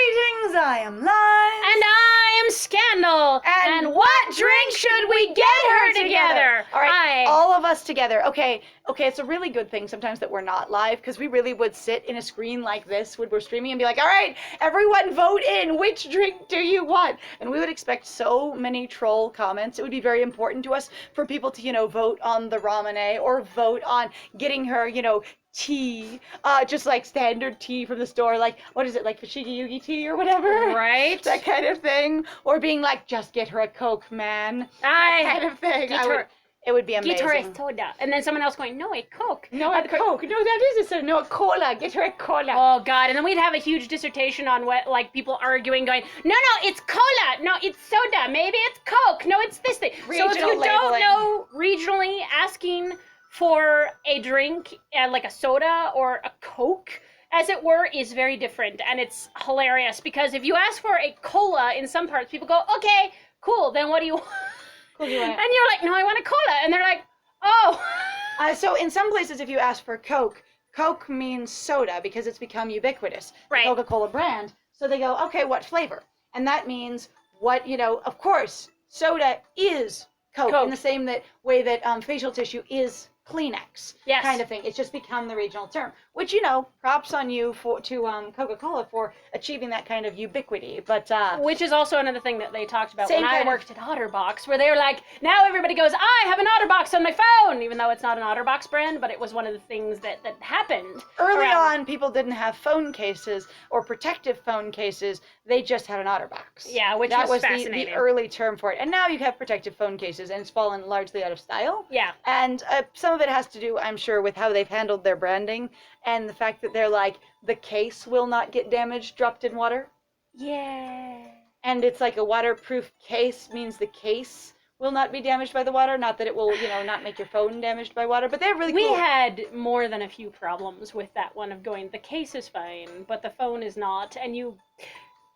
Greetings, I am Live. And I am Scandal. And what drink should we get her together? All right, all of us together. Okay, it's a really good thing sometimes that we're not live, because we really would sit in a screen like this when we're streaming and be like, all right, everyone vote in. Which drink do you want? And we would expect so many troll comments. It would be very important to us for people to, vote on the ramune or vote on getting her, tea, just like standard tea from the store, like, what is it, like Fushigi Yugi tea or whatever? Right. That kind of thing. Or being like, just get her a Coke, man. That kind of thing. It would be amazing. Get her a soda. And then someone else going, no, a Coke. No, a Coke. No, that is a soda. No, a cola. Get her a cola. Oh, God. And then we'd have a huge dissertation on what, like, people arguing, going, no, it's cola. No, it's soda. Maybe it's Coke. No, it's this thing. Regional so if you labeling. don't know regionally, asking for a drink, like a soda or a Coke, as it were, is very different. And it's hilarious, because if you ask for a cola in some parts, people go, okay, cool, then what do you want? And you're like, no, I want a cola. And they're like, oh. So in some places, if you ask for Coke, Coke means soda because it's become ubiquitous. Right. The Coca-Cola brand. So they go, okay, what flavor? And that means what, of course, soda is Coke. In the same way that facial tissue is Kleenex, yes, kind of thing. It's just become the regional term, which, props on you to Coca-Cola for achieving that kind of ubiquity. But which is also another thing that they talked about when I worked at OtterBox, where they were like, now everybody goes, I have an OtterBox on my phone, even though it's not an OtterBox brand, but it was one of the things that happened. Early on, people didn't have phone cases or protective phone cases. They just had an OtterBox. Yeah, which was fascinating. The early term for it. And now you have protective phone cases, and it's fallen largely out of style. Yeah. And some of it has to do, I'm sure, with how they've handled their branding and the fact that they're like, the case will not get damaged dropped in water. Yeah. And it's like a waterproof case means the case will not be damaged by the water. Not that it will, not make your phone damaged by water, but they're really cool. We had more than a few problems with that one of going, the case is fine, but the phone is not. And you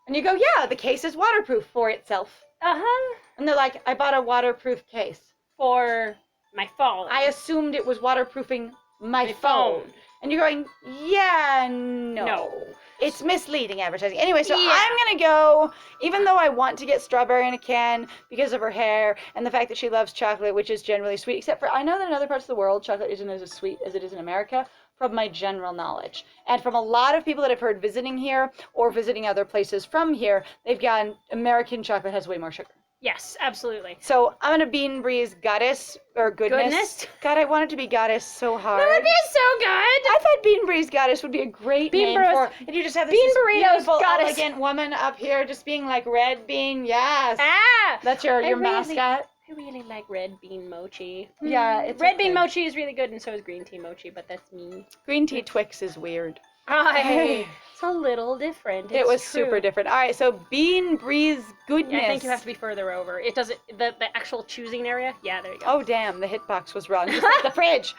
go, yeah, the case is waterproof for itself. Uh-huh. And they're like, I bought a waterproof case. For my phone. I assumed it was waterproofing my phone. And you're going, yeah, no. It's misleading advertising. Anyway, so I'm going to go, even though I want to get strawberry in a can because of her hair and the fact that she loves chocolate, which is generally sweet, except for I know that in other parts of the world, chocolate isn't as sweet as it is in America, from my general knowledge. And from a lot of people that I've heard visiting here or visiting other places from here, they've gone, American chocolate has way more sugar. Yes, absolutely. So I'm gonna Bean Breeze Goddess, or Goodness. God, I wanted to be Goddess so hard. That would be so good. I thought Bean Breeze Goddess would be a great name for, and you just have this beautiful, elegant woman up here just being like, Red Bean, yes. Ah! That's your mascot. I really like red bean mochi. Yeah, it's red bean mochi is really good, and so is green tea mochi, but that's me. Green tea Twix is weird. It's a little different. It was super different. All right, so Bean Breeze Goodness. Yeah, I think you have to be further over. It doesn't, the actual choosing area. Yeah, there you go. Oh, damn, the hitbox was wrong. Just like the fridge.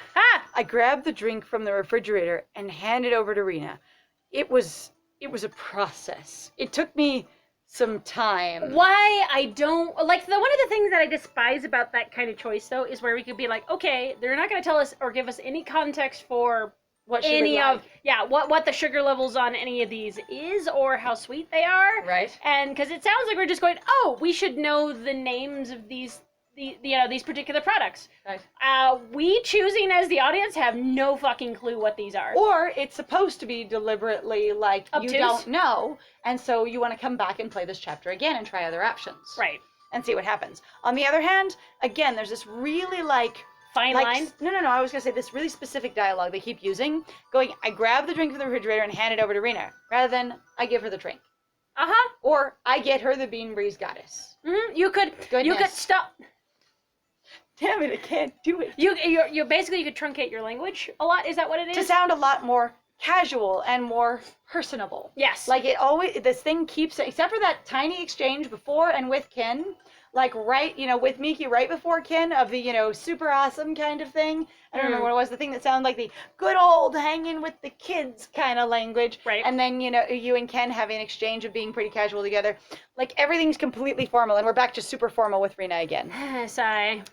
I grabbed the drink from the refrigerator and handed it over to Rena. It was a process. It took me some time. Why I don't like one of the things that I despise about that kind of choice, though, is where we could be like, okay, they're not going to tell us or give us any context for what the sugar levels on any of these is or how sweet they are. Right. And because it sounds like we're just going, oh, we should know the names of these particular products. Right. We choosing as the audience have no fucking clue what these are. Or it's supposed to be deliberately like obtuse. You don't know, and so you want to come back and play this chapter again and try other options. Right. And see what happens. On the other hand, again, there's this really fine line? No, I was going to say this really specific dialogue they keep using, going, I grab the drink from the refrigerator and hand it over to Rena, rather than I give her the drink. Uh-huh. Or I get her the Bean Breeze Goddess. Mm-hmm. You could stop. Damn it, I can't do it. You basically, you could truncate your language a lot. Is that what it is? To sound a lot more casual and more personable. Yes. Like this thing keeps, except for that tiny exchange before and with Ken, like with Miki right before Ken of the, super awesome kind of thing. I don't remember what it was, the thing that sounded like the good old hanging with the kids kind of language. Right. And then, you and Ken having an exchange of being pretty casual together. Like everything's completely formal, and we're back to super formal with Rena again. Sigh.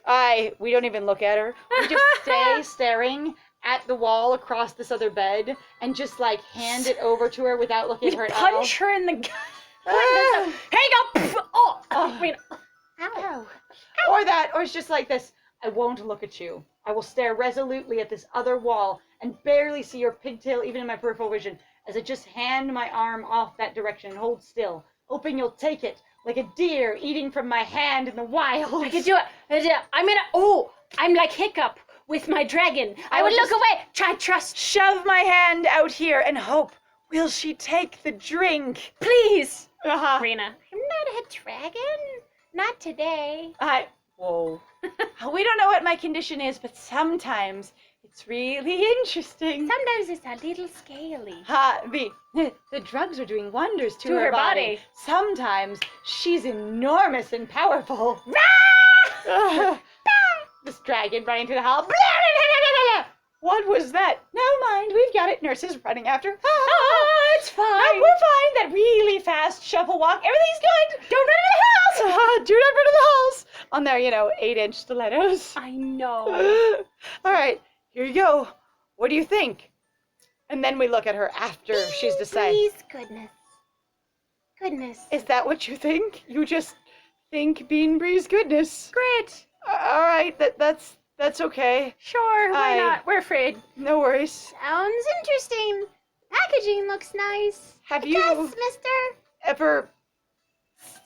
We don't even look at her. We just stay staring at the wall across this other bed and just like hand it over to her without looking at her at all. Punch her in the gut. Ah. Here you go. Pff, oh, Oh. wait. Ow. Or that, or it's just like this. I won't look at you. I will stare resolutely at this other wall and barely see your pigtail even in my peripheral vision as I just hand my arm off that direction and hold still, hoping you'll take it like a deer eating from my hand in the wild. I can do it. I'm like Hiccup with my dragon. I would look away. Try trust. Shove my hand out here and hope. Will she take the drink? Please. Uh-huh. Rena, I'm not a dragon. Not today. Whoa. We don't know what my condition is, but sometimes it's really interesting. Sometimes it's a little scaly. The drugs are doing wonders to her body. Sometimes she's enormous and powerful. This dragon running through the hall. What was that? Never mind, we've got it. Nurses running after. It's fine. We're fine. That really fast shuffle walk. Everything's good. Don't run into the house. Do not run to the house. On their, 8-inch stilettos. I know. All right, here you go. What do you think? And then we look at her after she's decided. Please, goodness. Is that what you think? You just think Bean Bree's goodness? Great. All right, that's okay. Sure, why not? We're afraid. No worries. Sounds interesting. Packaging looks nice. Have you mister? ever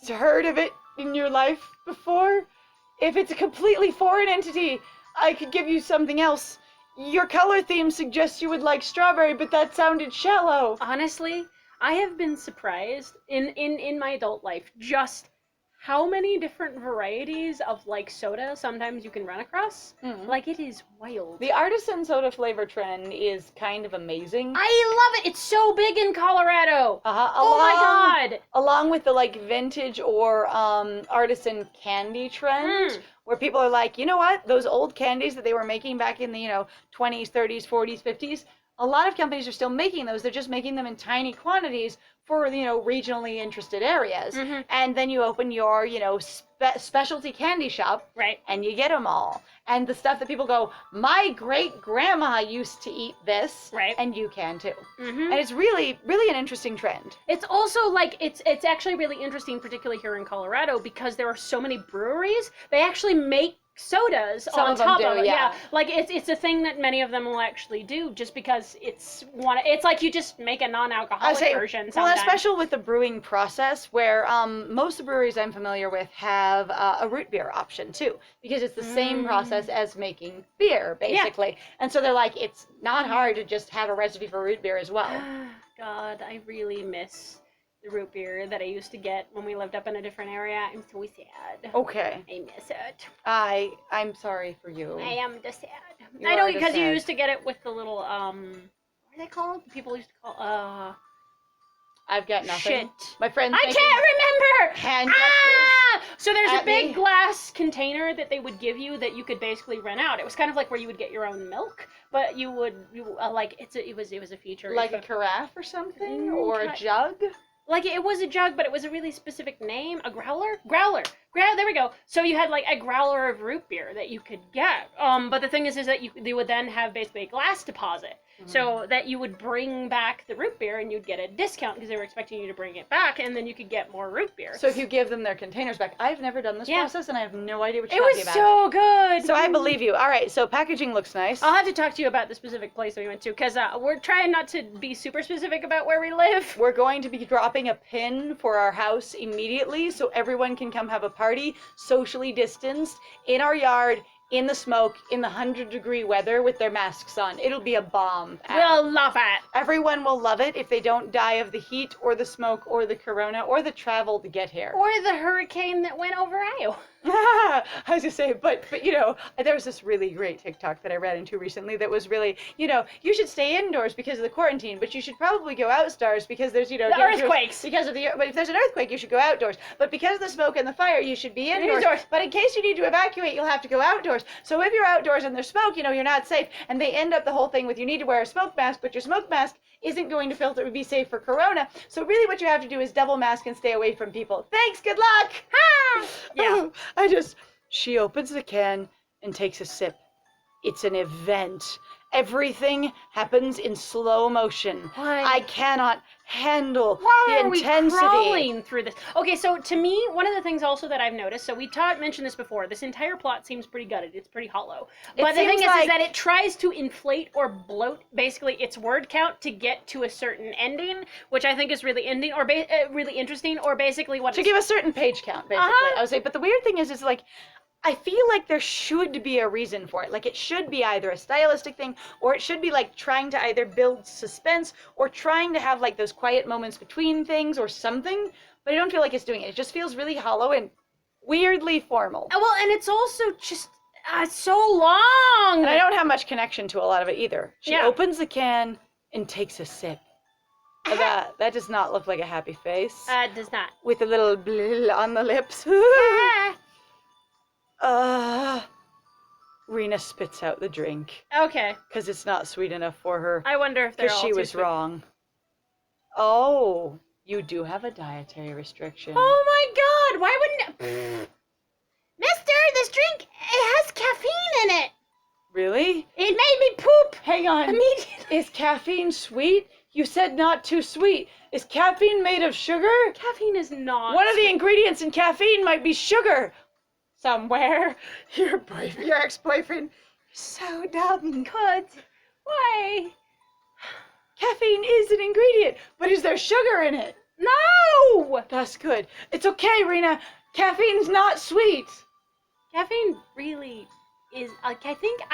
heard of it in your life before? If it's a completely foreign entity, I could give you something else. Your color theme suggests you would like strawberry, but that sounded shallow. Honestly, I have been surprised in my adult life just how many different varieties of like soda sometimes you can run across. Mm. Like, it is wild. The artisan soda flavor trend is kind of amazing. I love it. It's so big in Colorado. Oh my god. Along with the like vintage or artisan candy trend, where people are like, you know what? Those old candies that they were making back in the 20s, 30s, 40s, 50s. A lot of companies are still making those. They're just making them in tiny quantities for regionally interested areas. Mm-hmm. And then you open your specialty candy shop, Right. and you get them all. And the stuff that people go, my great grandma used to eat this, Right. and you can too. Mm-hmm. And it's really, really an interesting trend. It's also like it's actually really interesting, particularly here in Colorado, because there are so many breweries. They actually make sodas Some on of them top do, of it. yeah. Like it's a thing that many of them will actually do, just because it's like you just make a non-alcoholic version. Well, sometimes. especially with the brewing process, where most of the breweries I'm familiar with have a root beer option too, because it's the same process as making beer, basically. And so they're like, it's not hard to just have a recipe for root beer as well. God, I really miss the root beer that I used to get when we lived up in a different area. I'm so sad. Okay. I miss it. I'm sorry for you. I am just sad. You I know, are just because you sad. used to get it with the little what are they called? People used to call I've got nothing. shit. My friends. I can't remember. Hand gestures. So there's a at big me. glass container that they would give you that you could basically rent out. It was kind of like where you would get your own milk, but you like it was a feature. Like a carafe or something, Mm, or a jug. Like, it was a jug, but it was a really specific name. A growler? There we go. So you had, like, a growler of root beer that you could get. But the thing is that they would then have basically a glass deposit. So that you would bring back the root beer and you'd get a discount because they were expecting you to bring it back, and then you could get more root beer. So if you give them their containers back, I've never done this process and I have no idea what you're It talking was about. so good. So I believe you. All right, so packaging looks nice. I'll have to talk to you about the specific place that we went to, because we're trying not to be super specific about where we live. We're going to be dropping a pin for our house immediately so everyone can come have a party, socially distanced, in our yard, in the smoke, in the 100-degree weather with their masks on. It'll be a bomb. We'll love it. Everyone will love it if they don't die of the heat or the smoke or the corona or the travel to get here. Or the hurricane that went over Iowa. I was gonna say, but there was this really great TikTok that I ran into recently that was really, you should stay indoors because of the quarantine, but you should probably go outdoors because there's, the earthquakes. But if there's an earthquake, you should go outdoors. But because of the smoke and the fire, you should be indoors. But in case you need to evacuate, you'll have to go outdoors. So if you're outdoors and there's smoke, you're not safe. And they end up the whole thing with you need to wear a smoke mask, but your smoke mask isn't going to filter, be safe for corona. So really what you have to do is double mask and stay away from people. Thanks, good luck! Ha! Yeah. She opens the can and takes a sip. It's an event. everything happens in slow motion. Why? I cannot handle Why the are we intensity. crawling through this? Okay, so to me, one of the things also that I've noticed, so we mentioned this before, this entire plot seems pretty gutted. It's pretty hollow. But the thing is that it tries to inflate or bloat basically its word count to get to a certain ending, which I think is really really interesting, or basically what to give a certain page count, basically. I would say, but the weird thing is like, I feel like there should be a reason for it. Like, it should be either a stylistic thing, or it should be like trying to either build suspense, or trying to have like those quiet moments between things, or something. But I don't feel like it's doing it. It just feels really hollow and weirdly formal. Well, and it's also just so long. And I don't have much connection to a lot of it either. She opens the can and takes a sip. That does not look like a happy face. It does not. With a little blah on the lips. Rena spits out the drink. Okay. Because it's not sweet enough for her. I wonder if they're all Because she was sweet. wrong. Oh, you do have a dietary restriction. Oh my god, why wouldn't... Mister, this drink, it has caffeine in it. Really? It made me poop. Hang on. Immediately. Is caffeine sweet? You said not too sweet. Is caffeine made of sugar? Caffeine is not One of the ingredients in caffeine might be sugar. Somewhere. Your ex-boyfriend is so dumb. Good. Why? Caffeine is an ingredient, but is there sugar in it? No! That's good. It's okay, Rena. Caffeine's not sweet. Caffeine really is, I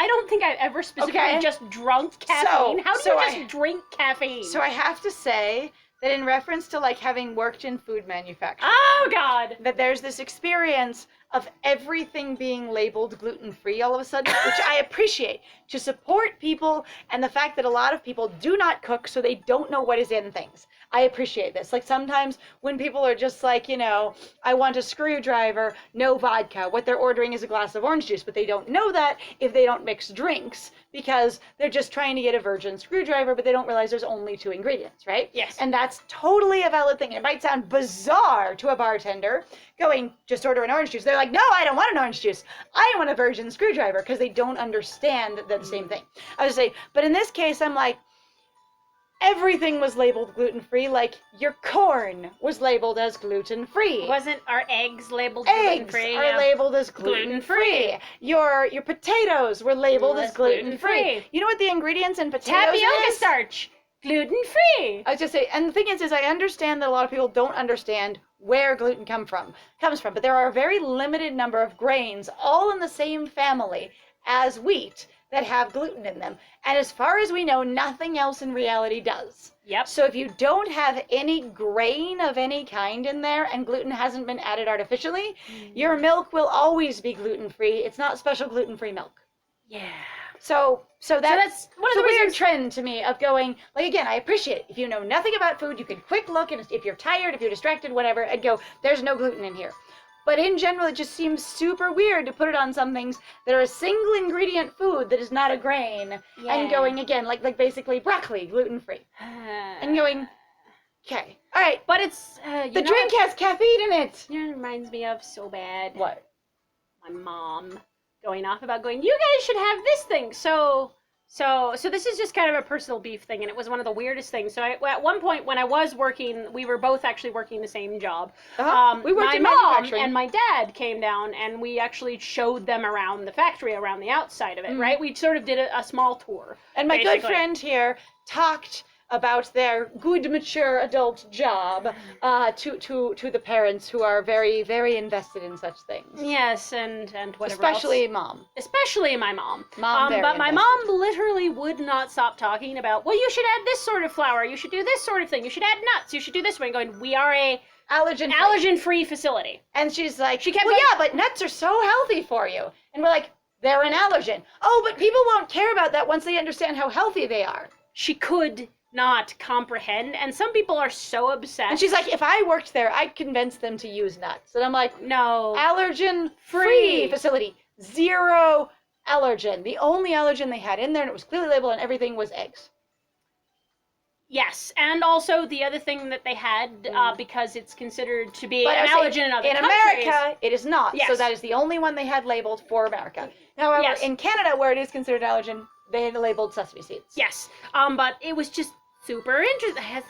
don't think I've ever specifically just drunk caffeine. How do you just drink caffeine? So I have to say that in reference to like having worked in food manufacturing. Oh god! That there's this experience of everything being labeled gluten-free all of a sudden, which I appreciate, to support people and the fact that a lot of people do not cook, so they don't know what is in things. I appreciate this. Like sometimes when people are just like, you know, I want a screwdriver, no vodka, what they're ordering is a glass of orange juice, but they don't know that if they don't mix drinks because they're just trying to get a virgin screwdriver, but they don't realize there's only 2 ingredients, right? Yes. And that's totally a valid thing. It might sound bizarre to a bartender going, just order an orange juice. They're like, no, I don't want an orange juice. I want a virgin screwdriver, because they don't understand the same thing. I would say, but in this case, I'm like, everything was labeled gluten-free, like your corn was labeled as gluten-free. Wasn't our eggs labeled Eggs gluten-free? are labeled as gluten-free. Your potatoes were labeled as gluten-free. You know what the ingredients in potatoes Tapioca is? starch. Gluten-free. I was just say, and the thing is I understand that a lot of people don't understand where gluten comes from, but there are a very limited number of grains, all in the same family as wheat, that have gluten in them. And as far as we know, nothing else in reality does. Yep. So if you don't have any grain of any kind in there and gluten hasn't been added artificially, your milk will always be gluten-free. It's not special gluten-free milk. Yeah. So that's one of the weird reasons... trend to me of going, like, again, I appreciate it. If you know nothing about food, you can quick look, and if you're tired, if you're distracted, whatever, and go, there's no gluten in here. But in general, it just seems super weird to put it on some things that are a single ingredient food that is not a grain, and going, again, like basically broccoli, gluten-free. And going, okay, all right. But it's, the drink has caffeine in it. You know, it reminds me of so bad. What? My mom going off about going, you guys should have this thing. So this is just kind of a personal beef thing, and it was one of the weirdest things. So at one point when I was working, we were both actually working the same job. We worked in my mom manufacturing. and my dad came down, and we actually showed them around the factory, around the outside of it, right? We sort of did a small tour. And my good friend here talked about their good, mature adult job to the parents who are very, very invested in such things. Yes, and whatever Especially else. mom. Especially my mom. Very but my invested. mom literally would not stop talking about, well, you should add this sort of flour, you should do this sort of thing, you should add nuts, you should do this way, going, we are a allergen-free facility. And she's like, she kept well, going, yeah, but nuts are so healthy for you. And we're like, they're an allergen. Oh, but people won't care about that once they understand how healthy they are. She could not comprehend, and some people are so obsessed. And she's like, if I worked there, I'd convince them to use nuts. And I'm like, no. Allergen-free facility. 0 allergen. The only allergen they had in there, and it was clearly labeled and everything, was eggs. Yes, and also the other thing that they had, because it's considered to be an allergen in other countries. In America, it is not. Yes. So that is the only one they had labeled for America. However, in Canada, where it is considered allergen, They had labeled sesame seeds. Yes. But it was just super interesting.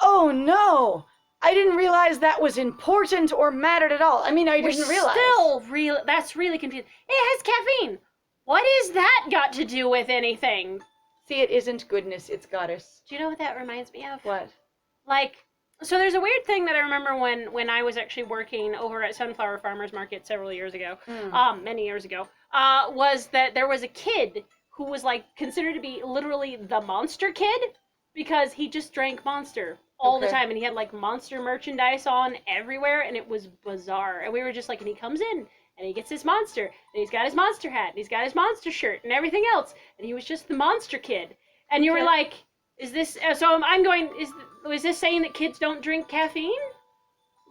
Oh no! I didn't realize that was important or mattered at all. I mean, I didn't realize. That's really confusing. It has caffeine. What is that got to do with anything? See, it isn't goodness, it's goddess. Do you know what that reminds me of? What? Like, so there's a weird thing that I remember when I was actually working over at Sunflower Farmers Market several years ago, many years ago, was that there was a kid who was like considered to be literally the monster kid because he just drank Monster all the time, and he had like Monster merchandise on everywhere, and it was bizarre. And we were just like, and he comes in and he gets his Monster, and he's got his Monster hat, and he's got his Monster shirt, and everything else, and he was just the Monster kid. And you were like, is this? So I'm going. Is this saying that kids don't drink caffeine?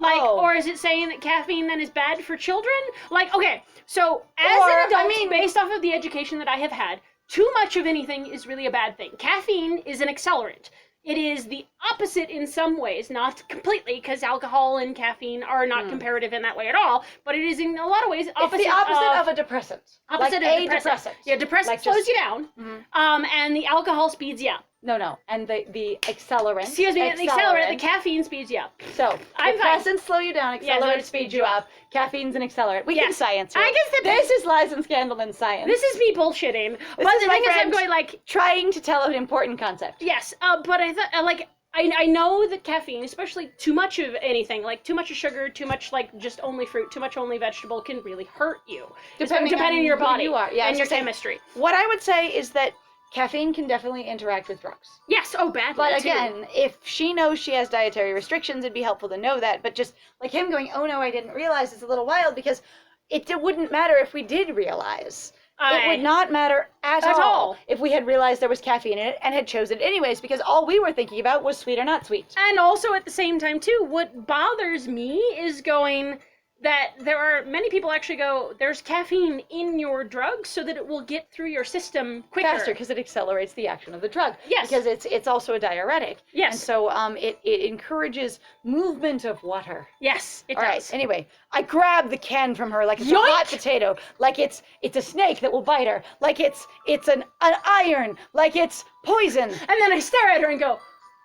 Like, or is it saying that caffeine then is bad for children? Like, okay, so as an adult, based off of the education that I have had, too much of anything is really a bad thing. Caffeine is an accelerant. It is the opposite in some ways, not completely, because alcohol and caffeine are not comparative in that way at all, but it is in a lot of ways opposite. It's the opposite of a depressant. Opposite like of a depressant. Yeah, depressant like slows you down, and the alcohol speeds you up. No, and the accelerant. Excuse me, the accelerant, the caffeine speeds you up. So, depressants slow you down, accelerants speed you up. Caffeine's an accelerant. We can science it. I guess this is lies and scandal in science. This is me bullshitting. But the thing is, I'm going like trying to tell an important concept. Yes, but I thought like I know that caffeine, especially too much of anything, like too much of sugar, too much like just only fruit, too much only vegetable, can really hurt you. Depending on your body and your chemistry. What I would say is that caffeine can definitely interact with drugs. Yes, badly. But again, if she knows she has dietary restrictions, it'd be helpful to know that. But just like him going, oh no, I didn't realize, it's a little wild, because it wouldn't matter if we did realize. It would not matter at all if we had realized there was caffeine in it and had chosen it anyways, because all we were thinking about was sweet or not sweet. And also at the same time too, what bothers me is going that there are many people actually go, there's caffeine in your drug so that it will get through your system quicker. Faster, because it accelerates the action of the drug. Yes. Because it's also a diuretic. Yes. And so it encourages movement of water. Yes, it does. All right, anyway, I grab the can from her like it's a hot potato, like it's a snake that will bite her, like it's an iron, like it's poison. And then I stare at her and go,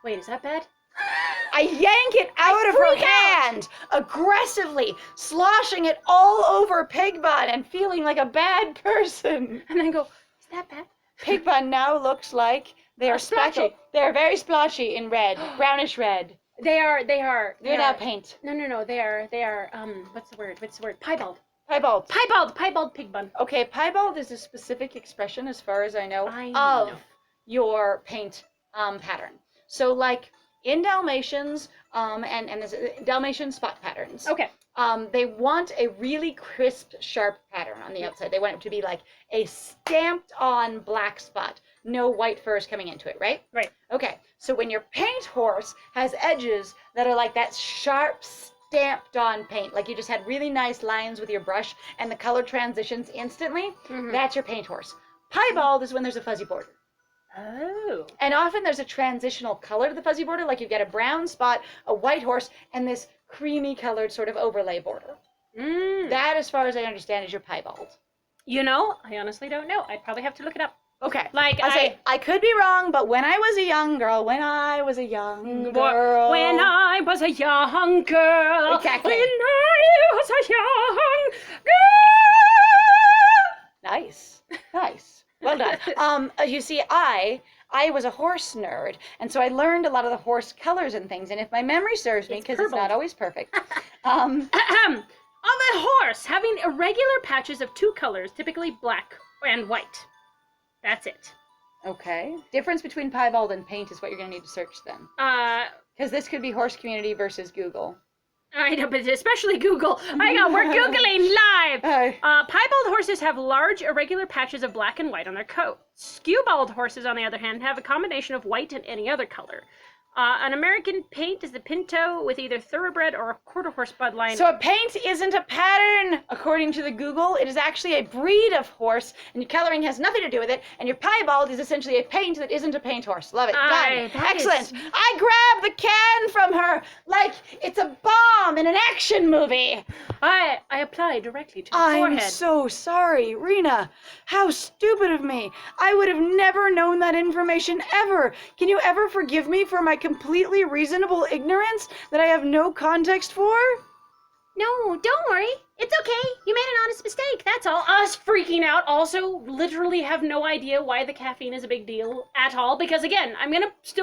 wait, is that bad? I yank it out of her hand, aggressively, sloshing it all over Pig Bun and feeling like a bad person. And then go, is that bad? Pig Bun now looks like they are splashy. They are very splotchy in red, brownish red. They are. They're not paint. No, they are, what's the word? Piebald. Piebald Pig Bun. Okay, piebald is a specific expression, as far as I know, of your paint pattern. So like, in Dalmatians, and there's Dalmatian spot patterns. Okay. They want a really crisp, sharp pattern on the outside. They want it to be like a stamped on black spot. No white furs coming into it, right? Right. Okay. So when your paint horse has edges that are like that sharp, stamped on paint, like you just had really nice lines with your brush and the color transitions instantly, that's your paint horse. Piebald is when there's a fuzzy border. Oh. And often there's a transitional color to the fuzzy border, like you've got a brown spot, a white horse, and this creamy colored sort of overlay border. That, as far as I understand, is your piebald. You know, I honestly don't know. I'd probably have to look it up. Okay. Like, I could be wrong, but when I was a young girl, Exactly. When I was a young girl. When I was a young girl. Nice. Well done. You see, I was a horse nerd, and so I learned a lot of the horse colors and things, and if my memory serves me, because it's not always perfect. Of a horse having irregular patches of two colors, typically black and white. That's it. Okay. Difference between piebald and paint is what you're going to need to search then. Because this could be horse community versus Google. I know, but especially Google. We're Googling live. Piebald horses have large, irregular patches of black and white on their coat. Skewbald horses, on the other hand, have a combination of white and any other color. An American paint is the Pinto with either thoroughbred or a quarter horse bloodline. So a paint isn't a pattern, according to the Google. It is actually a breed of horse, and your coloring has nothing to do with it. And your piebald is essentially a paint that isn't a paint horse. Love it. Done. Excellent. I grabbed the can from her like it's a bomb in an action movie. I apply directly to the forehead. I'm so sorry, Rena. How stupid of me. I would have never known that information ever. Can you ever forgive me for my completely reasonable ignorance that I have no context for? No, don't worry. It's okay. You made an honest mistake. That's all. Us freaking out also literally have no idea why the caffeine is a big deal at all. Because again,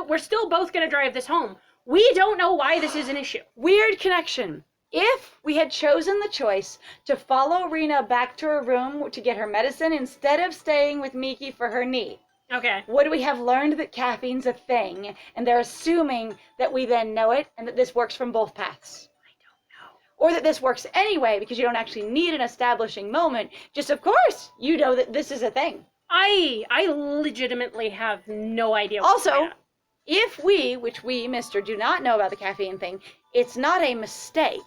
we're still both gonna drive this home. We don't know why this is an issue. Weird connection. If we had chosen the choice to follow Rena back to her room to get her medicine instead of staying with Miki for her knee, okay, would we have learned that caffeine's a thing, and they're assuming that we then know it, and that this works from both paths? I don't know. Or that this works anyway, because you don't actually need an establishing moment. Just, of course, you know that this is a thing. I legitimately have no idea. Also, if we, which we, mister, do not know about the caffeine thing, it's not a mistake.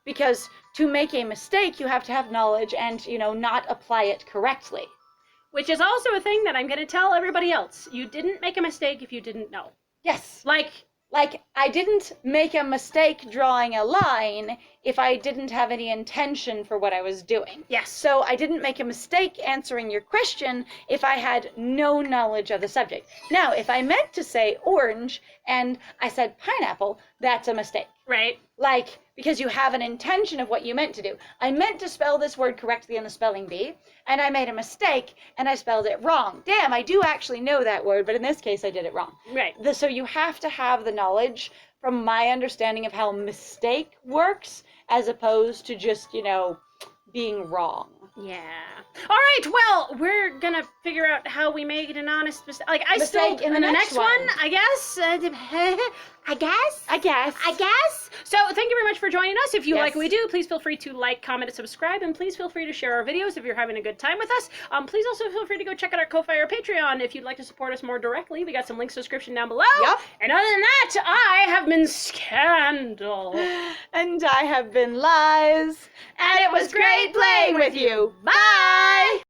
Because to make a mistake, you have to have knowledge and, not apply it correctly. Which is also a thing that I'm going to tell everybody else. You didn't make a mistake if you didn't know. Yes. Like, I didn't make a mistake drawing a line if I didn't have any intention for what I was doing. yes. So I didn't make a mistake answering your question if I had no knowledge of the subject. Now, if I meant to say orange and I said pineapple, that's a mistake. Right. Because you have an intention of what you meant to do. I meant to spell this word correctly in the spelling bee, and I made a mistake, and I spelled it wrong. Damn, I do actually know that word, but in this case, I did it wrong. Right. So you have to have the knowledge from my understanding of how mistake works, as opposed to just, being wrong. Yeah. All right. Well, we're gonna figure out how we make an honest mistake. Mistake in the next one. I guess. I guess. So thank you very much for joining us. If you like what we do, please feel free to like, comment, and subscribe, and please feel free to share our videos if you're having a good time with us. Please also feel free to go check out our Ko-Fi or Patreon if you'd like to support us more directly. We got some links in the description down below. Yep. And other than that, I have been Scandal. And I have been Lies. And it was great playing with you. Bye!